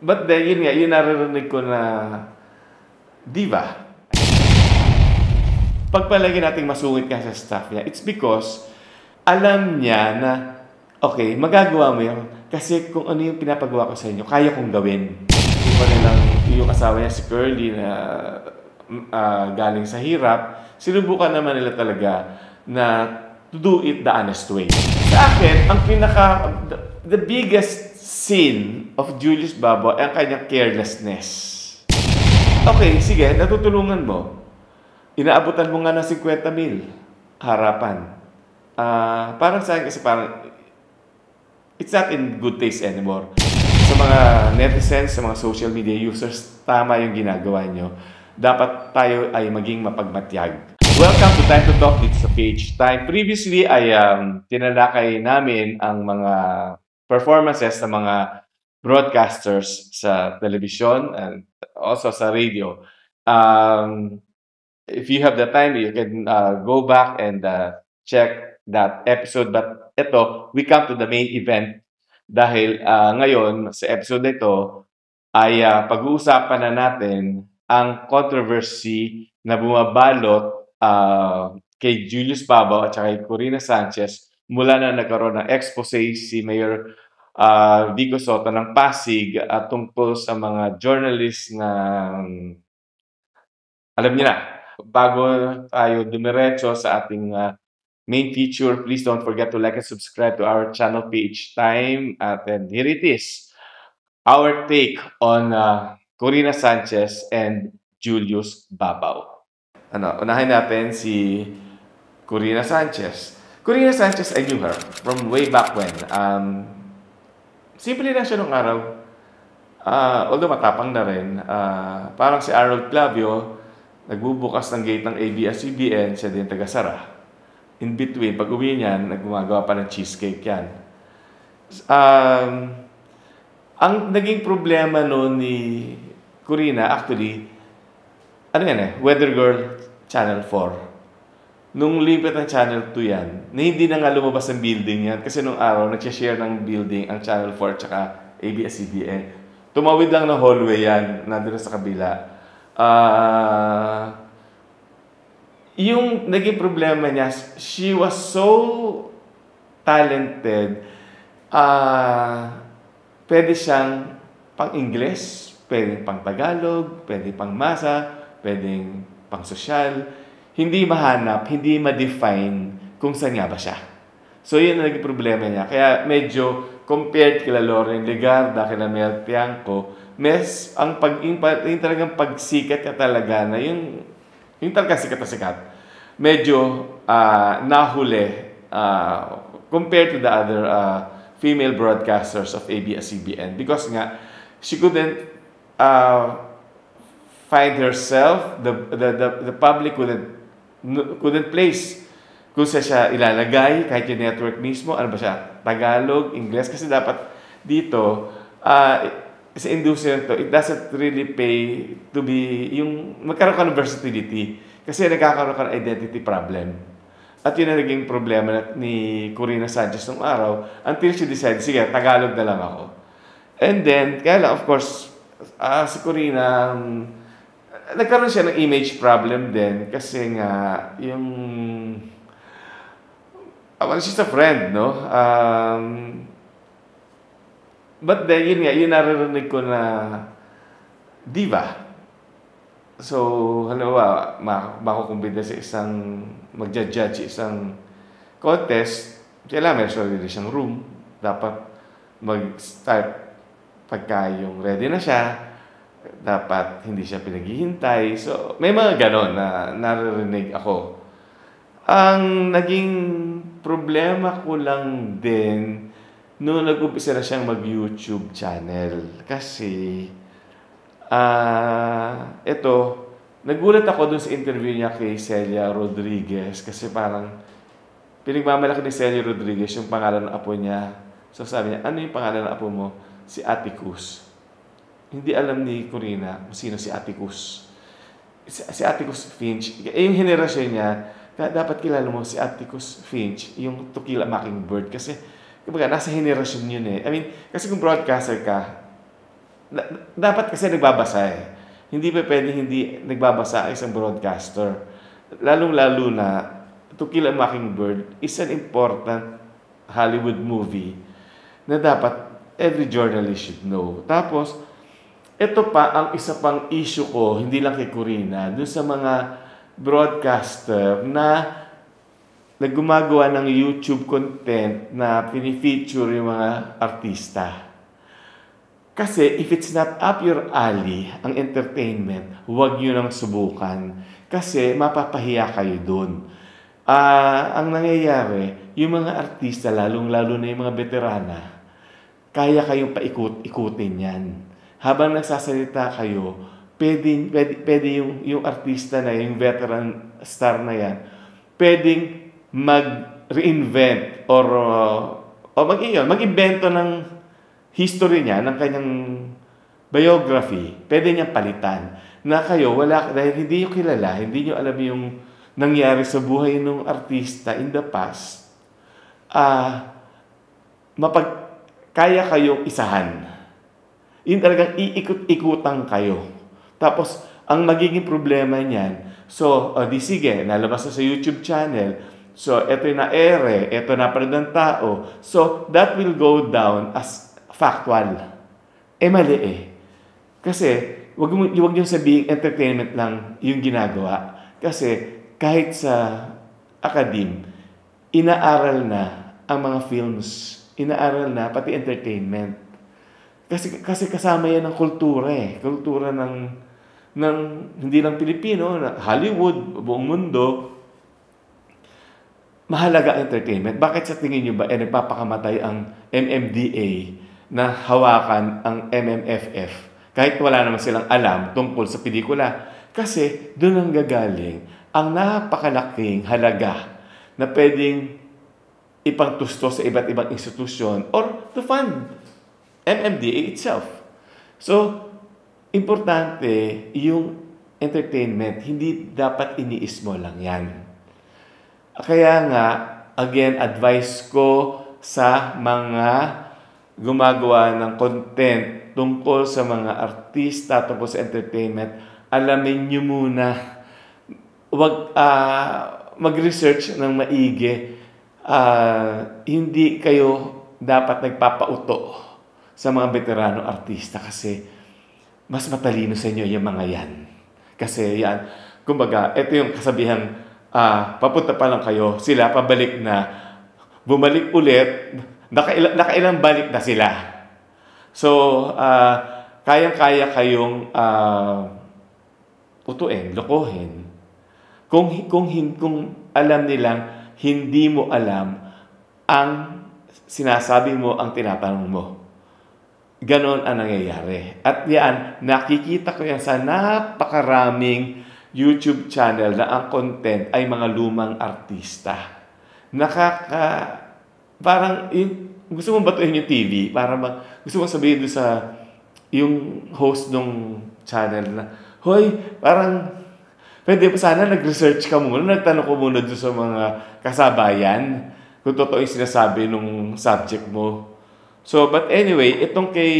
But then, yun nga, yun naririnig ko na diva. Pagpalagi nating masungit ka sa staff niya, it's because alam niya na, okay, magagawa mo yun. Kasi kung ano yung pinapagawa ko sa inyo, kaya kong gawin. Yung kanilang, yung asawa niya, si Curly, na galing sa hirap, sinubukan naman nila talaga na to do it the honest way. Sa akin, ang the biggest sin of Julius Babaw ay ang kanyang carelessness. Okay, sige, natutulungan mo. Inaabutan mo nga ng 50,000 harapan. Parang sa akin kasi parang it's not in good taste anymore. Sa mga netizens, sa mga social media users, tama yung ginagawa nyo. Dapat tayo ay maging mapagmatyag. Welcome to Time to Talk dito sa Page Time. Previously ay tinalakay namin ang mga performances ng mga broadcasters sa television and also sa radio. If you have the time, you can go back and check that episode. But ito, we come to the main event dahil ngayon sa episode na ito ay pag-uusapan na natin ang controversy na bumabalot kay Julius Babaw at saka kay Corina Sanchez mula na nagkaroon ng expose si Mayor Vico Sotto ng Pasig at tungkol sa mga journalists na alam niyo na. Bago tayo dumiretso sa ating main feature, please don't forget to like and subscribe to our channel Page Time. And here it is, our take on Corina Sanchez and Julius Babaw. Unahin natin si Corina Sanchez. Corina Sanchez, I knew her from way back when. Simple lang siya nung araw. Although matapang na rin. Parang si Arnold Clavio, nagbubukas ng gate ng ABS-CBN, siya din taga-sara. In between, pag uwi niyan, nagmagawa pa ng cheesecake yan. Ang naging problema noon ni Corina, actually, Weather Girl Channel 4. Nung lipat ng Channel 2 yan, na hindi na nga lumabas ang building yan, kasi nung araw, nagsishare ng building ang Channel 4 at ABS-CBN. Tumawid lang ng hallway yan, nandun sa kabila. Yung naging problema niya, she was so talented, pwede siyang pang-Ingles, pwede pang-Tagalog, pwede pang-Masa, pwede pang-sosyal, hindi mahanap, hindi ma-define kung saan nga ba siya. So yun ang naging problema niya. Kaya medyo compared kila Lauren Legarda, kila Mel Tiangco, yung talagang pagsikat niya talaga na yung talagang sikat na sikat, medyo nahuli compared to the other female broadcasters of ABS-CBN because nga she couldn't find herself, the public couldn't place kung siya ilalagay kahit yung network mismo, ano ba siya, Tagalog, Ingles, kasi dapat dito sa industry to, it doesn't really pay to be, yung magkaroon ka ng versatility. Kasi nagkakaroon ka ng identity problem. At yun ang naging problema ni Corina Sanchez nung araw until she decided, sige, Tagalog na lang ako. And then, kaya lang, of course, si Corina, nagkaroon siya ng image problem din kasi nga, yung, she's a friend, no? But then, yun nga, yun naririnig ko na diva. So, halimbawa, makukumbida sa isang, magja-judge isang contest, kailangan may sarili siyang room. Dapat mag-start pagka yung ready na siya. Dapat hindi siya pinaghihintay. So, may mga ganon na naririnig ako. Ang naging problema ko lang din, noong nag-umpisa na siyang mag-YouTube channel. Kasi, nagulat ako dun sa interview niya kay Celia Rodriguez. Kasi parang, pinagmamalaki ni Celia Rodriguez yung pangalan ng apo niya. So sabi niya, ano yung pangalan ng apo mo? Si Atticus. Hindi alam ni Corina kung sino si Atticus. Si Atticus Finch. Yung henerasyon niya, dapat kilala mo si Atticus Finch, yung To Kill a Mockingbird. Kasi, kumbaga, nasa henerasyon yun eh. I mean, kasi kung broadcaster ka, dapat kasi nagbabasa eh. Hindi pa pwedeng hindi nagbabasa ang isang broadcaster. Lalong-lalo na To Kill a Mockingbird is an important Hollywood movie na dapat every journalist should know. Tapos, ito pa ang isa pang issue ko, hindi lang kay Corina, dun sa mga broadcaster na gumagawa ng YouTube content na pinifeature yung mga artista. Kasi if it's not up your alley, ang entertainment, huwag nyo nang subukan. Kasi mapapahiya kayo dun. Ang nangyayari, yung mga artista, lalong-lalo na yung mga veterana, kaya kayong paikot-ikutin yan. Habang nagsasalita kayo, pwede yung artista na yung veteran star na yan, pwedeng mag-reinvent or mag-invento ng history niya, ng kanyang biography. Pwede niyang palitan. Na kayo, dahil hindi nyo kilala, hindi nyo alam yung nangyari sa buhay ng artista in the past, kaya kayong isahan. Yun talagang iikot-ikutan kayo. Tapos, ang magiging problema niyan, sige, nalabas na sa YouTube channel. So, ito yung na-ere, ito na-panood ng tao. So, that will go down as factual. Mali eh. Kasi, wag niyo sabihin entertainment lang yung ginagawa. Kasi, kahit sa academe, inaaral na ang mga films. Inaaral na, pati entertainment. Kasi kasama yan ng kultura eh. Kultura ng hindi lang Pilipino, Hollywood, buong mundo. Mahalaga ang entertainment. Bakit sa tingin nyo ba nagpapakamatay ang MMDA na hawakan ang MMFF? Kahit wala naman silang alam tungkol sa pelikula. Kasi doon ang gagaling ang napakalaking halaga na pwedeng ipangtusto sa iba't ibang institusyon or to fund MMDA itself. So, importante yung entertainment. Hindi dapat iniis mo lang yan. Kaya nga, again, advice ko sa mga gumagawa ng content tungkol sa mga artista, tungkol sa entertainment, alamin nyo muna. Huwag mag-research ng maigi. Hindi kayo dapat nagpapauto sa mga veterano artista kasi mas matalino sa inyo yung mga yan. Kasi yan, kumbaga, ito yung kasabihang papunta pa lang kayo, sila pabalik na, bumalik ulit, nakailang balik na sila. So, kayang-kaya kayong utuin, lokohin. Kung alam nilang hindi mo alam ang sinasabi mo, ang tinatanong mo. Ganon ang nangyayari. At yan, nakikita ko yan sa napakaraming YouTube channel na ang content ay mga lumang artista. Parang, gusto mong batuhin yung TV, gusto mong sabihin doon sa yung host ng channel na, hoy, parang, pwede pa sana nag-research ka muna, nagtanong ko muna doon sa mga kasabayan kung totoo yung sinasabi nung subject mo. So, but anyway, itong kay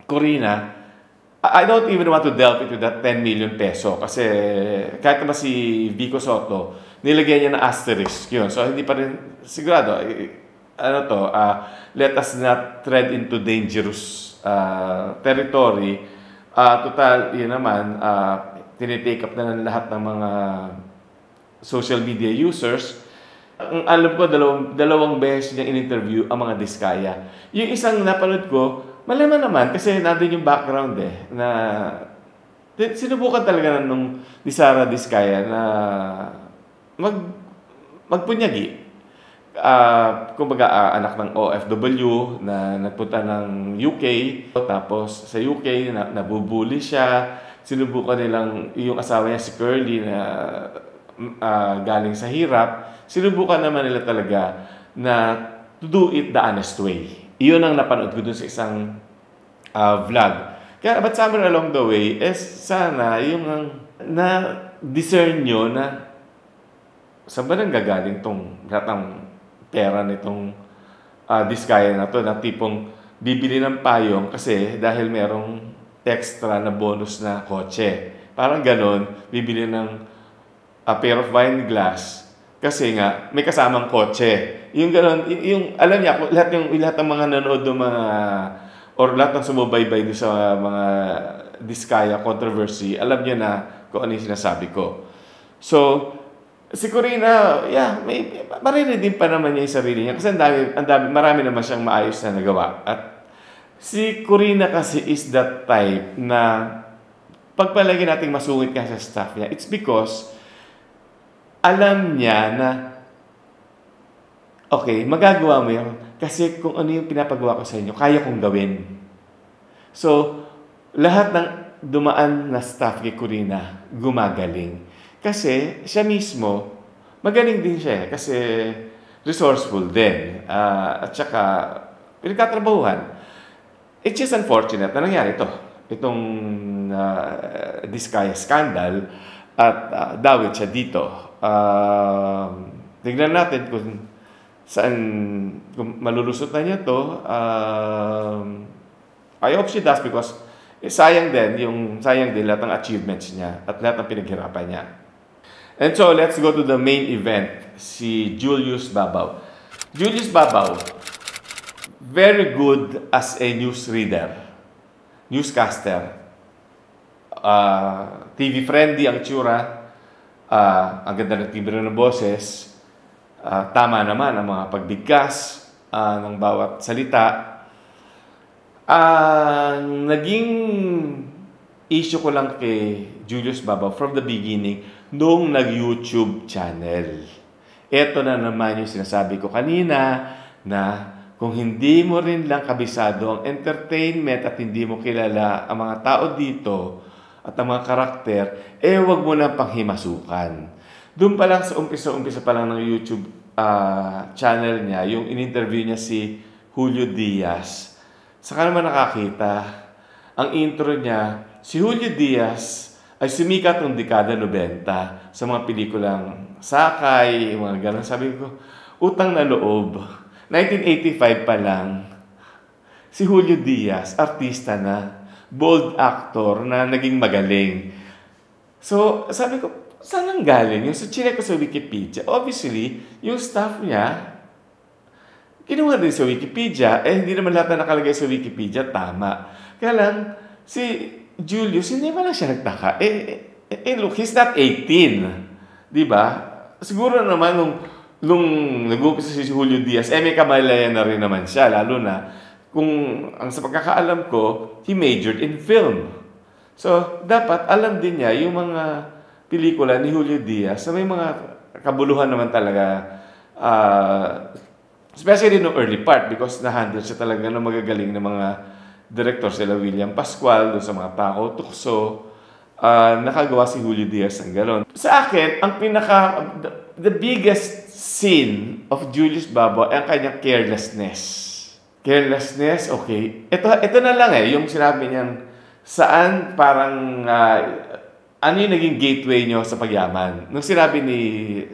Corina, I don't even want to delve into that 10 million peso kasi kahit naman si Vico Soto, nilagyan niya na asterisk yun. So, hindi pa rin sigurado. Let us not tread into dangerous territory. Total, yun naman, tinitake up na ng lahat ng mga social media users. Ang alam ko, dalawang beses niyang in-interview ang mga diskaya. Yung isang napanood ko, malaman naman kasi nandun yung background na sinubukan talaga ni Sara Diskaya na magpunyagi. Kumbaga, anak ng OFW na nagpunta ng UK. Tapos sa UK, nabubuli siya. Sinubukan nilang yung asawa niya si Curly na galing sa hirap. Sinubukan naman nila talaga na to do it the honest way. Iyon ang napanood ko dun sa isang vlog. Kaya, but somewhere along the way, sana yung na-discern nyo na saan ba nang gagaling tong lahat ng pera nitong Diskaya na to, na tipong bibili ng payong kasi dahil merong extra na bonus na kotse. Parang ganon, bibili ng a pair of wine glass kasi nga may kasamang kotse. Yung ganon, yung alam niya lahat ng mga nanood ng mga or lahat ng sumubaybay doon sa mga Diskaya controversy, alam niya na kung ano yung sinasabi ko. So, si Corina, maririnig pa naman niya yung sarili niya kasi marami naman siyang maayos na nagawa. At si Corina kasi is that type na pagpalagi nating masungit ka sa staff niya, it's because alam niya na okay, magagawa mo yun kasi kung ano yung pinapagawa ko sa inyo, kaya kong gawin. So, lahat ng dumaan na staff kay Corina, gumagaling. Kasi siya mismo, magaling din siya kasi resourceful din. At saka, pinagtatrabahuhan. It's just unfortunate na nangyari ito. Itong Diskaya scandal at dawit siya dito. Tignan natin kung malulusot na niya ito. I hope she does because sayang din lahat ng achievements niya at lahat ng pinaghirapan niya. And so, let's go to the main event, si Julius Babaw. Julius Babaw, very good as a newsreader, newscaster. TV-friendly ang tsura, ang ganda ng timbre ng boses, tama naman ang mga pagbigkas ng bawat salita. Naging issue ko lang kay Julius Babaw from the beginning nung nag-YouTube channel. Ito na naman yung sinasabi ko kanina na kung hindi mo rin lang kabisado ang entertainment at hindi mo kilala ang mga tao dito at ang mga karakter, wag mo na panghimasukan. Doon pa lang sa umpisa pa lang ng YouTube channel niya, yung in-interview niya si Julio Diaz. Saka naman nakakita, ang intro niya, si Julio Diaz ay sumikat noong dekada 90 sa mga pelikulang Sakay, mga ganun. Sabi ko, utang na loob. 1985 pa lang, si Julio Diaz, artista na, bold actor na naging magaling. So, sabi ko, saan ang galing? Yung chinek ko sa Wikipedia, obviously, yung staff niya, kinuha din sa Wikipedia, hindi naman lahat na nakalagay sa Wikipedia, tama. Kaya lang, si Julius, hindi pa lang siya nagtaka. Look, he's not 18. Diba? Siguro naman, nung nag-umpisa si Julio Diaz, may kamalayan na rin naman siya, lalo na, kung ang sa pagkakaalam ko, he majored in film. So, dapat alam din niya yung mga pelikula ni Julio Diaz na may mga kabuluhan naman talaga, especially no early part because na-handle siya talaga ng magagaling na mga director sila William Pascual doon sa mga Takaw Tukso. Nakagawa si Julio Diaz ng gano'n. Sa akin, ang the biggest sin of Julius Babaw ay ang kanyang carelessness. Carelessness, okay. Ito na lang yung sinabi niyang saan parang ano yung naging gateway nyo sa pagyaman? Nung sinabi ni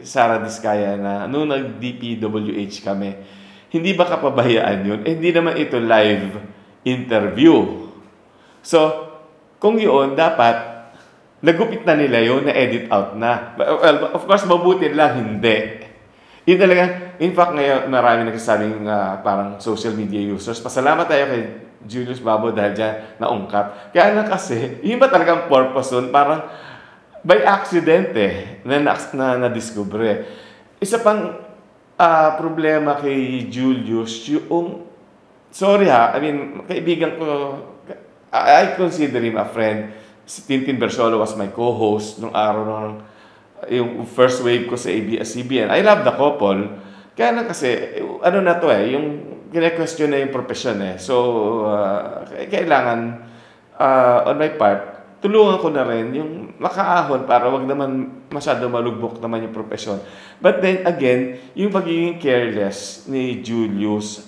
Sara Diskaya na nung nag-DPWH kami, hindi ba kapabayaan yun? Hindi naman ito live interview. So, kung yun, dapat nagupit na nila yun, na-edit out na. Well, of course, mabuti lang, hindi. Yun talaga, in fact, ngayon marami nagsasabing parang social media users. Pasalamat tayo kay Julius Babaw dahil dyan naungkat. Kaya lang kasi, yun ba talagang purpose nun? Parang by accident na na-discover. Isa pang problema kay Julius, yung, sorry I mean, kaibigan ko, I consider him a friend. Si Tintin Bersolo was my co-host nung araw nung yung first wave ko sa ABS-CBN. I love the couple. Kaya lang kasi, ano na to yung kine-question na yung profession So, kailangan, on my part, tulungan ko na rin yung makaahon para wag naman masyado malugbok naman yung profession. But then again, yung pagiging careless ni Julius,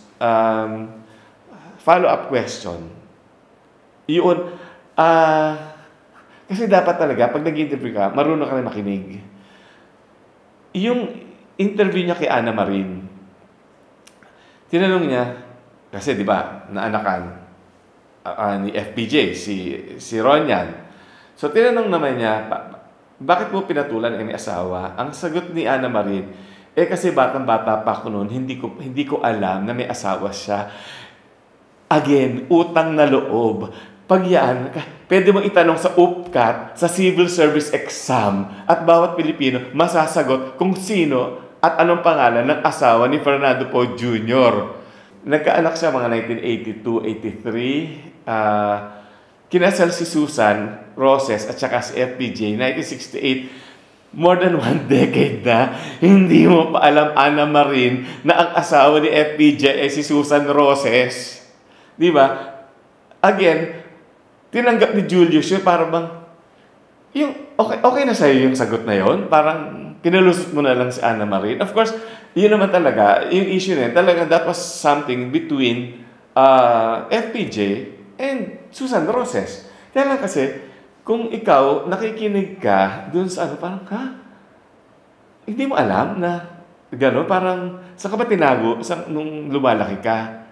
follow-up question. Yun, kasi dapat talaga, pag nag-interview ka, marunong ka na makinig. Yung interview niya kay Ana Marin, tinanong niya, Kasi di ba, naanakan ni FPJ, si Ronyan. So tinanong naman niya, bakit mo pinatulan ang asawa? Ang sagot ni Ana Marin, kasi batang-bata pa ako noon, hindi ko alam na may asawa siya. Again, utang na loob. Pag yan, pwede mong itanong sa UPCAT, sa Civil Service Exam, at bawat Pilipino masasagot kung sino at anong pangalan ng asawa ni Fernando Poe Jr. Nagkaanak siya mga 1982-83. Kinasal si Susan Roses at saka si FPJ, 1968. More than 1 decade na, hindi mo pa alam, Ana Marin, na ang asawa ni FPJ ay si Susan Roses. Di ba? Again, tinanggap ni Julius yun, para bang, yung, okay na sa'yo yung sagot na yun? Parang, kinalusot mo na lang si Ana Marin. Of course, yun naman talaga, yung issue na yun, talaga that was something between FPJ and Susan Roses. Kaya lang kasi, kung ikaw, nakikinig ka dun sa parang, hindi mo alam na gano'n, parang, saan ka ba tinago nung lumalaki ka?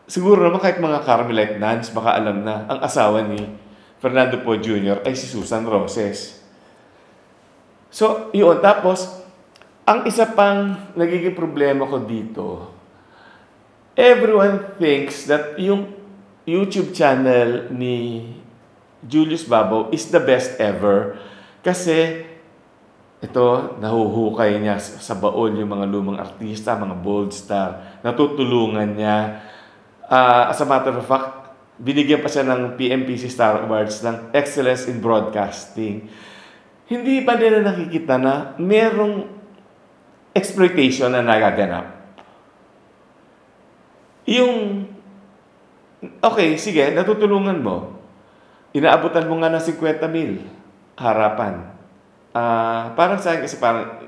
Siguro naman kahit mga Carmelite nuns, baka alam na ang asawa ni Fernando Poe Jr. ay si Susan Roses. So, yun. Tapos, ang isa pang nagiging problema ko dito, everyone thinks that yung YouTube channel ni Julius Babaw is the best ever. Kasi, ito, nahuhukay niya sa baon yung mga lumang artista, mga bold star. Natutulungan niya. As a matter of fact, binigyan pa siya ng PMPC Star Awards ng Excellence in Broadcasting. Hindi ba nila nakikita na merong exploitation na nagaganap? Yung, okay, sige, natutulungan mo. Inaabutan mo nga ng 50,000 harapan. Parang sa akin kasi parang,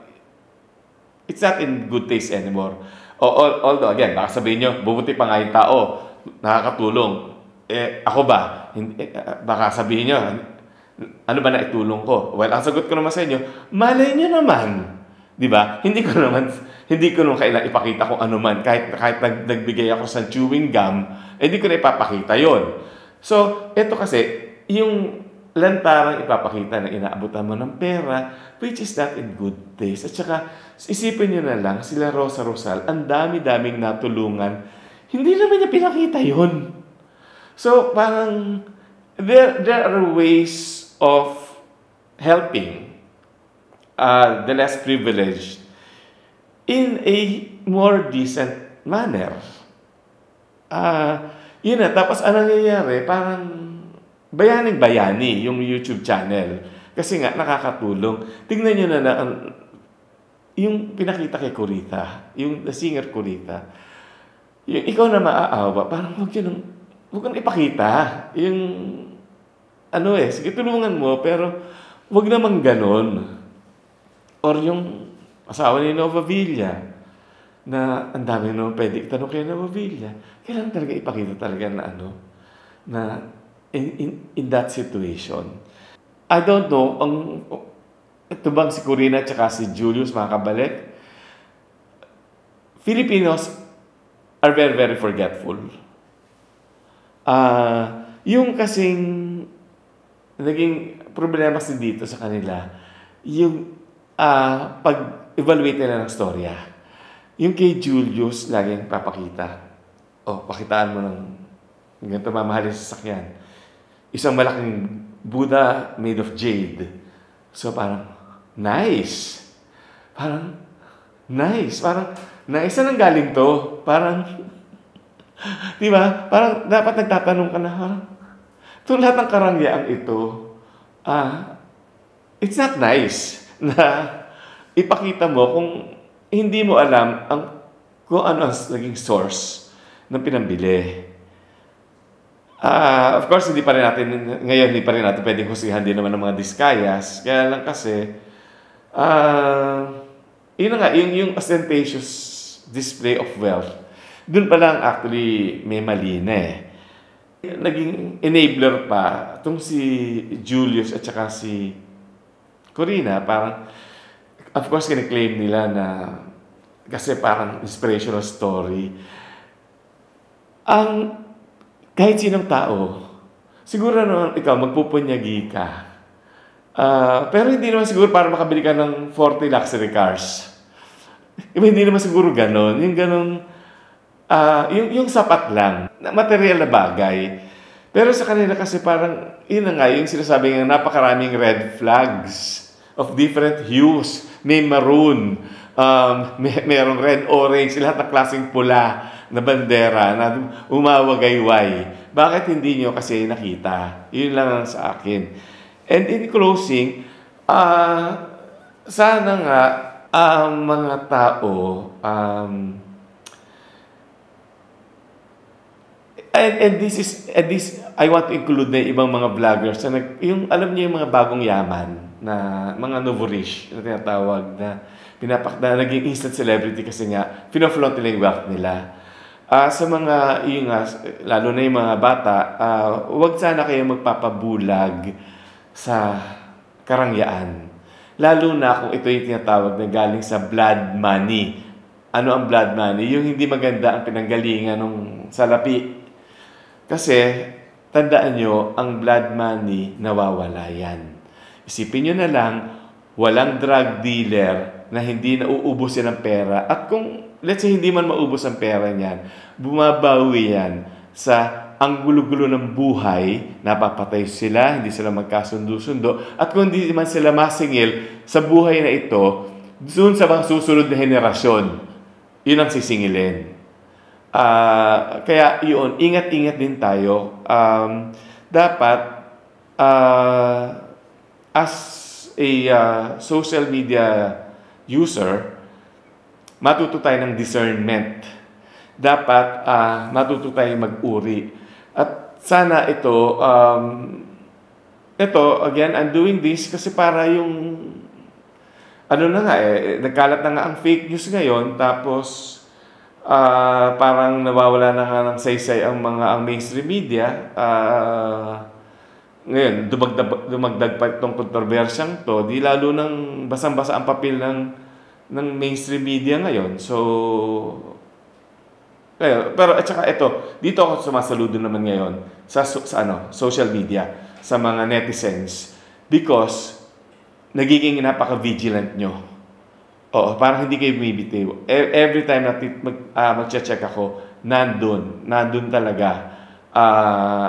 it's not in good taste anymore. Although, again, baka sabihin nyo, bubuti pa nga yung tao, nakakatulong. Ako ba? Baka sabihin nyo, ano ba na itulong ko? Well, ang sagot ko naman sa inyo, malay nyo naman. Di ba? Hindi ko naman kailangan ipakita kung ano man. Kahit nagbigay ako sa chewing gum, hindi ko na ipapakita yon. So, ito kasi, yung lantarang ipapakita na inaabutan mo ng pera, which is not in good taste. At saka, isipin nyo na lang, sila Rosa Rosal, ang dami-daming natulungan, hindi naman niya pinakita yun. So, parang, there are ways of helping the less privileged in a more decent manner. Yun na. Tapos, anong nangyayari? Parang, bayaning-bayani yung YouTube channel. Kasi nga, nakakatulong. Tingnan nyo na yung pinakita kay Corita, yung the singer Corita, yung ikaw na maaawa, parang huwag nang ipakita. Yung, sige, tulungan mo, pero huwag namang ganon. Or yung asawa ni Nova Villa, na ang dami naman pwede itanong kay Nova Villa. Kailangan talaga ipakita talaga na in that situation. I don't know, ito bang si Corina at si Julius makakabalik? Filipinos are very, very forgetful. Yung kasing naging problema kasi dito sa kanila, yung pag-evaluate nila ng storya. Yung kay Julius, laging papakita. Pakitaan mo ng ganito mamahalin sa sasakyan. Isang malaking Buddha made of jade. So parang, nice. Parang, nice. Parang, nice. Saan ang galing to? Parang, di ba? Parang dapat nagtatanong ka na, parang, itong lahat ng karangyaan ito, it's not nice na ipakita mo kung hindi mo alam kung ano ang naging source ng pinambili. Of course, hindi pa rin natin pwedeng husihan din naman ng mga diskayas. Kaya lang kasi, yun nga, yung ostentatious display of wealth, dun pa lang actually may mali na eh. Naging enabler pa itong si Julius at saka si Corina, parang, of course, kiniklaim nila na kasi parang inspirational story. ang kahit sinong tao, siguro naman ikaw, magpupunyagi ka. Pero hindi naman siguro para makabili ka ng 40 luxury cars. Hindi naman siguro ganon. Yung ganon, yung sapat lang, na material na bagay. Pero sa kanila kasi parang, yun na nga, yung sinasabi nga, napakaraming red flags of different hues. May maroon, merong red, orange, lahat ng klaseng pula na bandera na umawagayway. Bakit hindi nyo kasi nakita? Yun lang ang sa akin. And in closing, sana nga ang mga tao, and this I want to include na ibang mga vloggers na yung alam niyo yung mga bagong yaman na mga novo-rich na tinatawag na naging instant celebrity kasi nga pina-flaunt nila yung wealth nila. Sa mga yung lalo na yung mga bata, huwag sana kayo magpapabulag sa karangyaan. Lalo na kung ito yung tinatawag na galing sa blood money. Ano ang blood money? Yung hindi maganda ang pinanggalingan ng salapi. Kasi, tandaan nyo, ang blood money, nawawala yan. Isipin nyo na lang, walang drug dealer na hindi nauubos yan ng pera. At kung, let's say, hindi man maubos ang pera niyan, bumabawi yan sa ang gulo-gulo ng buhay, napapatay sila, hindi sila magkasundo-sundo, at kung hindi man sila masingil sa buhay na ito, doon sa mga susunod na henerasyon, yun ang sisingilin. Kaya yun, ingat-ingat din tayo. Dapat, as a social media user, matuto tayo ng discernment. Dapat matuto tayo mag-uri. At sana ito, again, I'm doing this kasi para yung, ano na nga nagkalat na nga ang fake news ngayon, tapos, parang nawawala na nga ng saysay ang mainstream media. Ngayon, dumagdag pa itong kontrobersyang to, di lalo nang basang-basa ang papel ng mainstream media ngayon. So, pero at saka ito, dito ako sumasaludo naman ngayon sa social media, sa mga netizens, because nagiging napaka-vigilant nyo. Oo, parang hindi kayo bumibitiw. Every time na mag-check ako, nandun talaga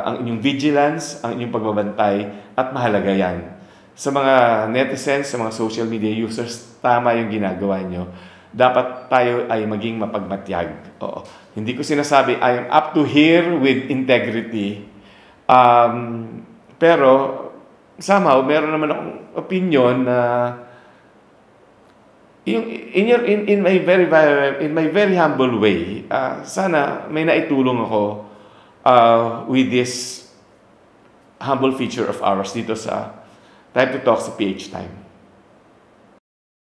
ang inyong vigilance, ang inyong pagbabantay, at mahalaga yan. Sa mga netizens, sa mga social media users, tama yung ginagawa nyo. Dapat tayo ay maging mapagmatyag. Oo. Hindi ko sinasabi, I am up to here with integrity. Pero, somehow, meron naman akong opinion na in my very humble way, sana may naitulong ako with this humble feature of ours dito sa Time to Talk sa PH Time.